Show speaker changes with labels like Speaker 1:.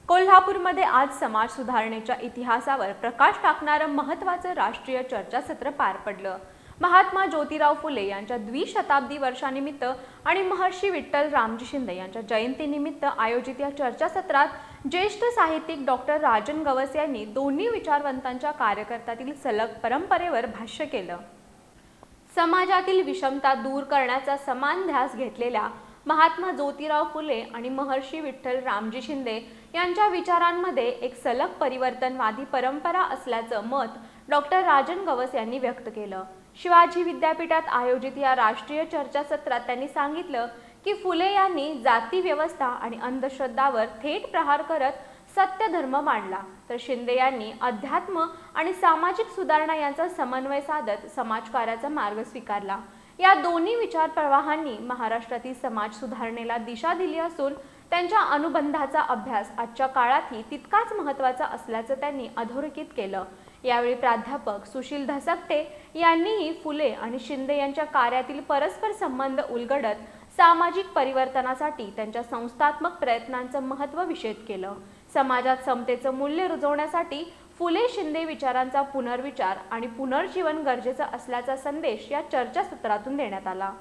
Speaker 1: कोल्हापूरमध्ये आज समाज सुधारणेच्या इतिहासावर प्रकाश टाकणारं महत्त्वाचं राष्ट्रीय चर्चासत्र पार पडलं। महात्मा ज्योतिराव फुले यांच्या द्विशताब्दी वर्षानिमित्त आणि महर्षी विठ्ठल रामजी शिंदे यांच्या जयंतीनिमित्त आयोजित या चर्चासत्रात ज्येष्ठ साहित्यिक डॉक्टर राजन गवस यांनी दोन्ही विचारवंतांच्या कार्यकर्त्यातील सलग परंपरेवर भाष्य केलं। समाजातील विषमता दूर करण्याचा समान ध्यास घेतलेल्या महात्मा ज्योतिराव फुले आणि महर्षी विठ्ठल रामजी शिंदे यांच्या विचारांमध्ये एक सलग परिवर्तनवादी परंपरा असल्याचं मत डॉक्टर राजन गवस यांनी व्यक्त केलं। शिवाजी विद्यापीठात आयोजित या राष्ट्रीय चर्चासत्रात त्यांनी सांगितलं की फुले यांनी जाती व्यवस्था आणि अंधश्रद्धावर थेट प्रहार करत सत्य धर्म मांडला, तर शिंदे यांनी अध्यात्म आणि सामाजिक सुधारणा यांचा समन्वय साधत समाजकार्याचा मार्ग स्वीकारला। या दोन्ही विचार प्रवाहांनी महाराष्ट्रातील समाज सुधारणेला दिशा दिली असून त्यांच्या अनुबंधाचा अभ्यास आजच्या काळातही तितकाच महत्त्वाचा असल्याचं त्यांनी अधोरेखित केलं। यावेळी प्राध्यापक सुशील धसकटे यांनीही फुले आणि शिंदे यांच्या कार्यातील परस्पर संबंध उलगडत सामाजिक परिवर्तनासाठी त्यांच्या संस्थात्मक प्रयत्नांचं महत्त्व विशद केलं। समाजात समतेचं मूल्य रुजवण्यासाठी फुले शिंदे विचारांचा पुनर्विचार आणि पुनर्जीवन गरजेचं असल्याचा संदेश या चर्चासत्रातून देण्यात आला।